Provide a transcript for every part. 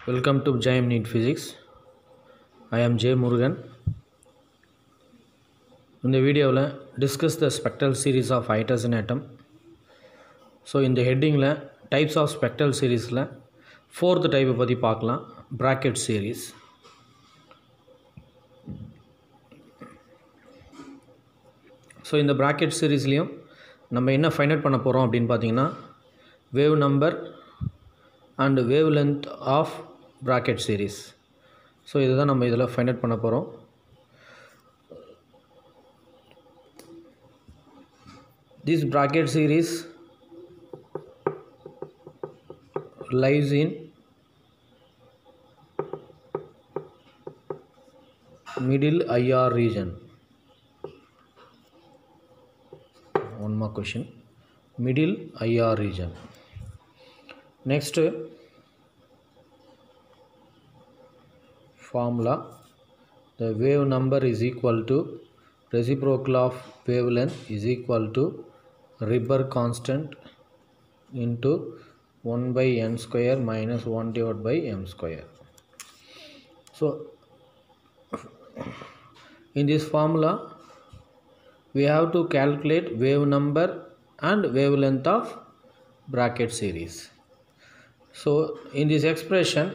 Welcome to JM Need Physics. I am J. Murugan. In the video, discuss the spectral series of hydrogen atom. So, in the heading, types of spectral series, fourth type பற்றி பார்க்கலாம், bracket series. So, in the bracket series, நம்ம என்ன find out பண்ண போகிறோம் அப்படின்னு பார்த்தீங்கன்னா, wave number and wavelength of bracket series. So, இதுதான் நம்ம இதில் find out பண்ண போகிறோம். This bracket series lies in middle IR region. One more question. Middle IR region. Next formula, the wave number is equal to reciprocal of wavelength is equal to Ribber constant into 1 by n square minus 1 divided by m square. So, in this formula, we have to calculate wave number and wavelength of bracket series. So, in this expression,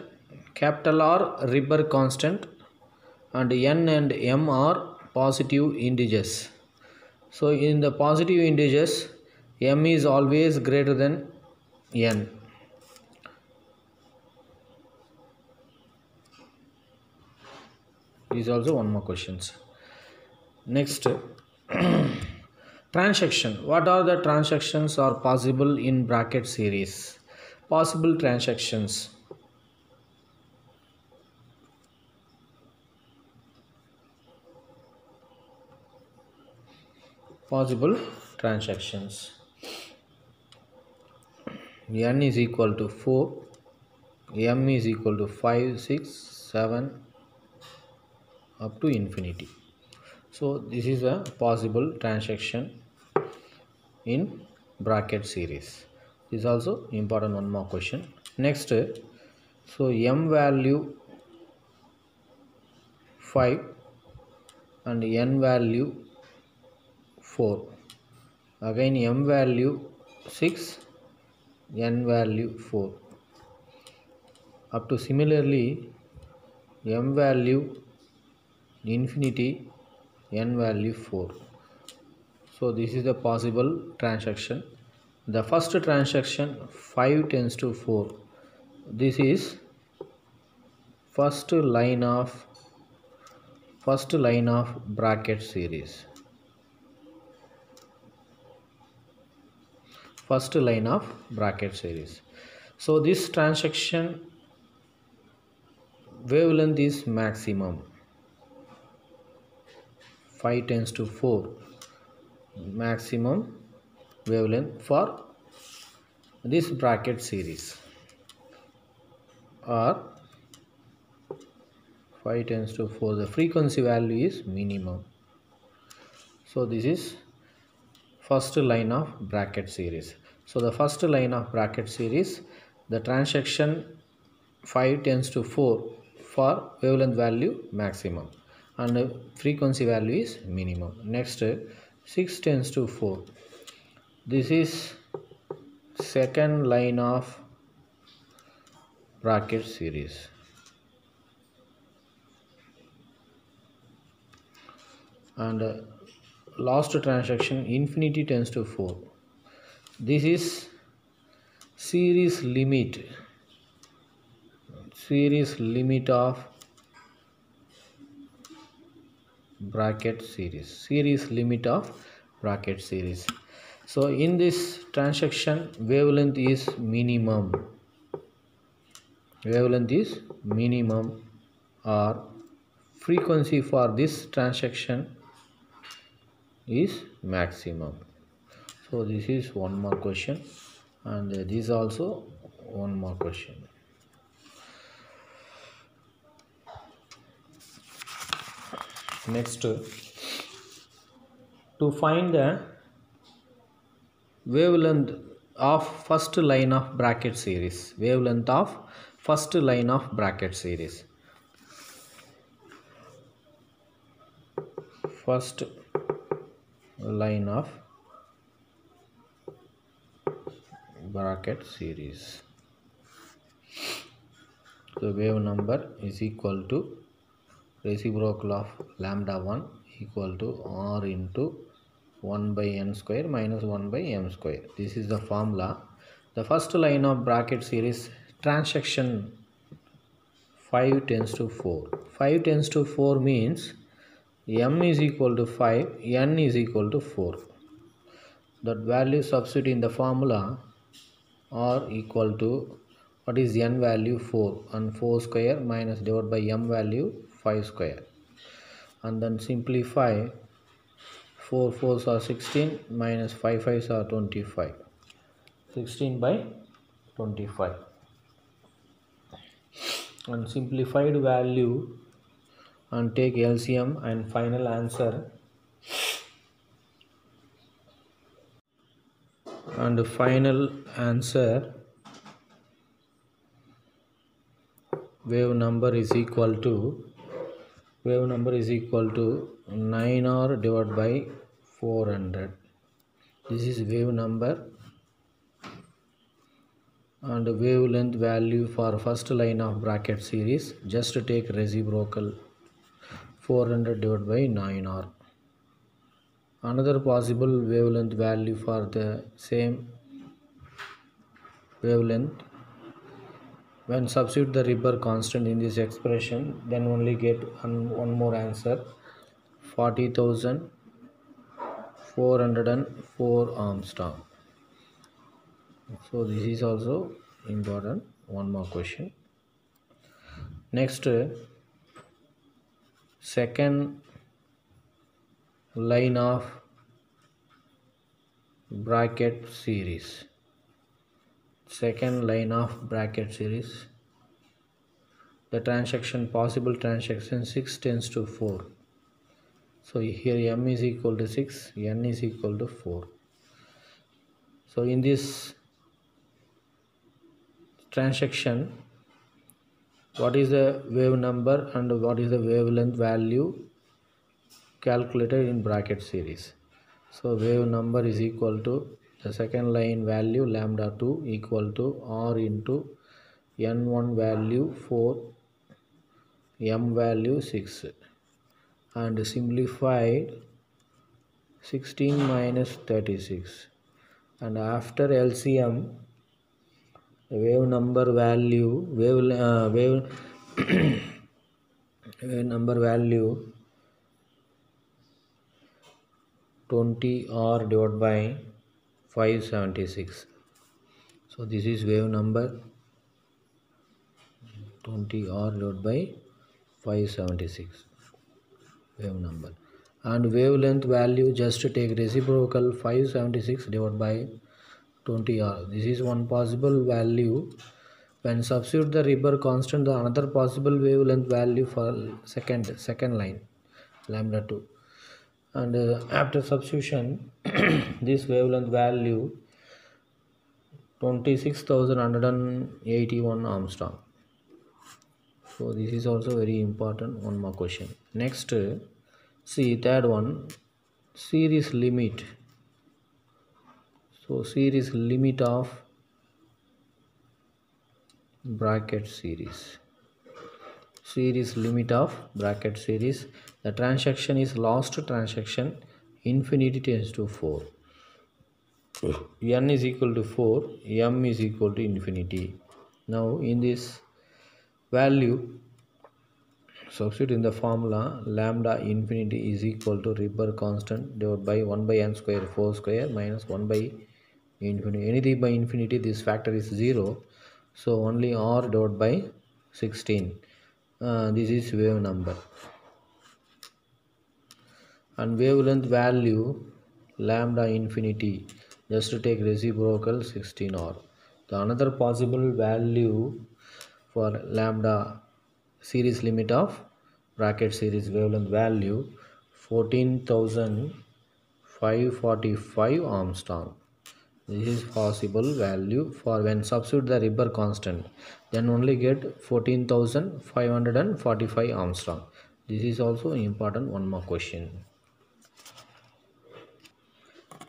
capital R Ribber constant and n and m are positive integers. So, in the positive integers, m is always greater than n. This is also one more questions. Next, transaction. What are the transactions are possible in bracket series? Possible transactions. Possible transactions. N is equal to 4, M is equal to 5, 6, 7 up to infinity. So, this is a possible transaction in bracket series. This is also important, one more question. Next, so M value 5 and N value 4. Again M value 6, N value 4. Up to similarly M value infinity, N value 4. So, this is the possible transaction. The first transaction 5 tends to 4. This is first line of bracket series. First line of bracket series. So, this transaction wavelength is maximum. 5 tends to 4. Maximum wavelength for this bracket series, or 5 tends to 4. The frequency value is minimum. So, this is first line of bracket series. So, the first line of bracket series, the transaction 5 tends to 4 for wavelength value maximum and the frequency value is minimum. Next, 6 tends to 4. This is second line of bracket series. And last transaction infinity tends to 4. This is series limit of bracket series. So, in this transaction wavelength is minimum. Or frequency for this transaction is maximum. So, this is one more question, and this is also one more question. Next, to find the wavelength of first line of bracket series, wavelength of first line of bracket series. First line of bracket series. The wave number is equal to reciprocal of lambda 1 equal to r into 1 by n square minus 1 by m square. This is the formula. The first line of bracket series transaction 5 tends to 4. 5 tends to 4 means m is equal to 5, n is equal to 4. That value substitute in the formula r equal to, what is n value? 4, and 4 square minus divided by m value 5 square, and then simplify. 4 4s are 16 minus 5 5s are 25. 16 by 25, and simplified value and take LCM and final answer. And the final answer, wave number is equal to 9r divided by 400. This is wave number. And wavelength value for first line of bracket series, just take reciprocal 400 divided by 9r. Another possible wavelength value for the same wavelength, when substitute the Ribber constant in this expression, then only get one more answer, 40,404 Armstrong. So this is also important. One more question. Next, second line of bracket series. Second line of bracket series, the transaction, possible transaction 6 tends to 4. So here m is equal to 6, n is equal to 4. So in this transaction, what is the wave number and what is the wavelength value calculated in bracket series? So wave number is equal to the second line value lambda 2 equal to r into n1 value 4, m value 6, and simplified 16 minus 36, and after LCM, the wave number value wave number value 20r divided by 576. So this is wave number 20r divided by 576, wave number. And wavelength value, just take reciprocal 576 divided by 20r. This is one possible value. When substitute the Ribber constant, the another possible wavelength value for second line lambda 2, and after substitution this wavelength value 26,181 Armstrong. So this is also very important. One more question. Next, see third one, series limit. So series limit of bracket series. Series limit of bracket series. The transaction is last transaction, infinity tends to 4. N is equal to 4, m is equal to infinity. Now in this value, substitute in the formula, lambda infinity is equal to Ribber constant divided by 1 by n square 4 square minus 1 by infinity. Anything by infinity, this factor is 0. So only r divided by 16. This is wave number. And wavelength value lambda infinity, just to take reciprocal 16r. The another possible value for lambda series limit of bracket series wavelength value 14,545 Armstrong. This is possible value for when substitute the Ribber constant, then only get 14,545 Armstrong. This is also important, one more question.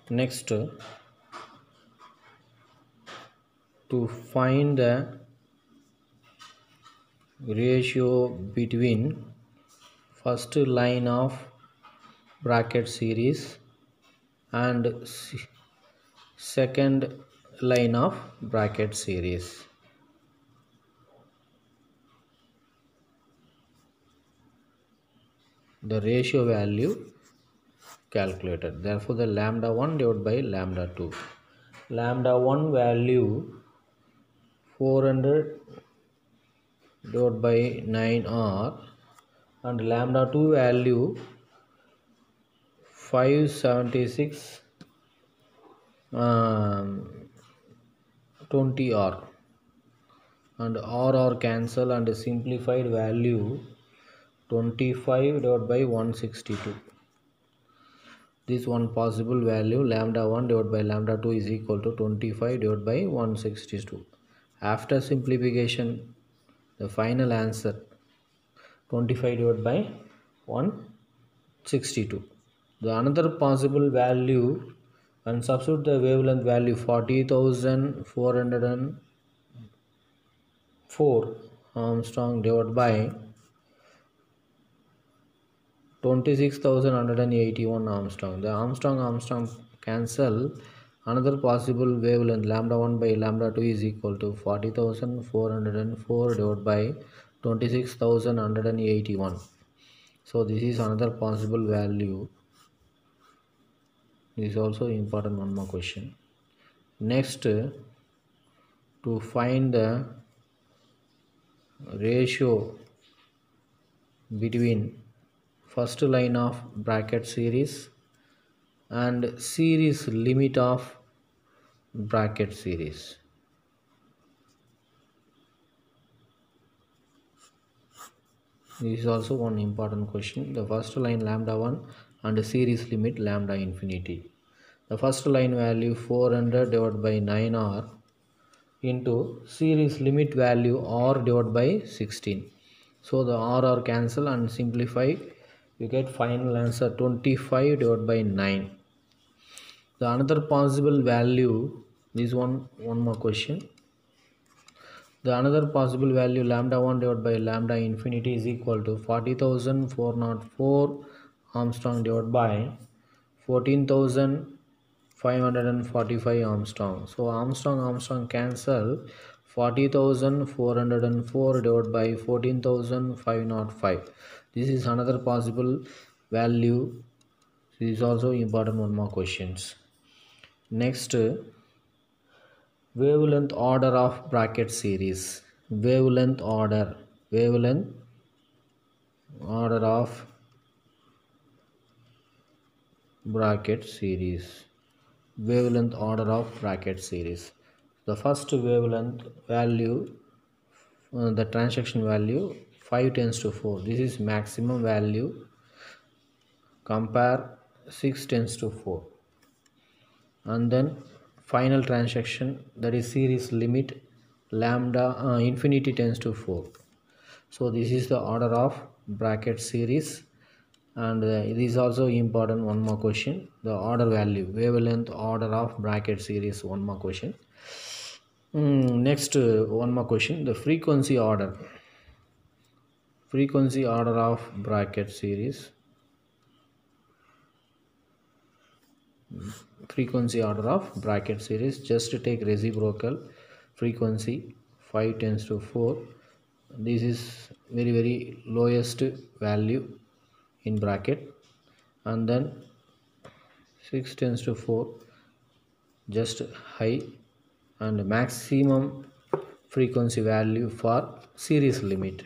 Next, to find the ratio between first line of bracket series and second line of bracket series. The ratio value calculated. Therefore, the lambda 1 divided by lambda 2. Lambda 1 value 400 divided by 9R and lambda 2 value 576 20R and R cancel and simplified value 25 divided by 162. This one possible value lambda 1 divided by lambda 2 is equal to 25 divided by 162. After simplification, the final answer 25 divided by 162. The another possible value, and substitute the wavelength value 40,404 Armstrong divided by 26,181 Armstrong. The Armstrong cancel. Another possible wavelength lambda 1 by lambda 2 is equal to 40,404 divided by 26,181. So this is another possible value. This is also important, one more question. Next, to find the ratio between first line of bracket series and series limit of bracket series. This is also one important question. The first line lambda 1 and series limit lambda infinity. The first line value 400 divided by 9R into series limit value R divided by 16. So the R cancel and simplify. You get final answer 25 divided by 9. The another possible value, this one more question. The another possible value lambda 1 divided by lambda infinity is equal to 40,404 Armstrong divided by 14,545 Armstrong. So Armstrong cancel. 40,404 divided by 14,505. This is another possible value. This is also important, one more questions. Next, wavelength order of bracket series. Wavelength order of bracket series. Wavelength order of bracket series. The first wavelength value, the transaction value 5 tends to 4. This is maximum value. Compare 6 tends to 4. And then final transaction, that is series limit lambda infinity tends to 4. So this is the order of bracket series. And it is also important, one more question. The order value, wavelength order of bracket series, one more question. Next, one more question. The frequency order of bracket series. Frequency order of bracket series, just take reciprocal. Frequency 5 tends to 4. This is very lowest value in bracket, and then 6 tends to 4, just high, and maximum frequency value for series limit,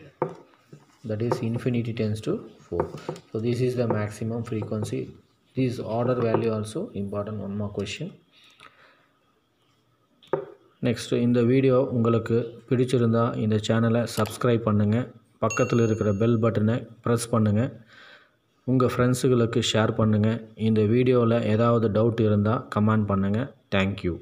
that is infinity tends to 4. So this is the maximum frequency. This order value also important, one more question. Next, இந்த video உங்களுக்கு பிடிச்சிருந்தா இந்த சேனலை subscribe பண்ணுங்கள், பக்கத்தில் இருக்கிற bell பட்டனை press பண்ணுங்கள், உங்கள் ஃப்ரெண்ட்ஸுகளுக்கு ஷேர் பண்ணுங்கள். இந்த வீடியோவில் ஏதாவது டவுட் இருந்தால் கமெண்ட் பண்ணுங்கள். தேங்க்யூ.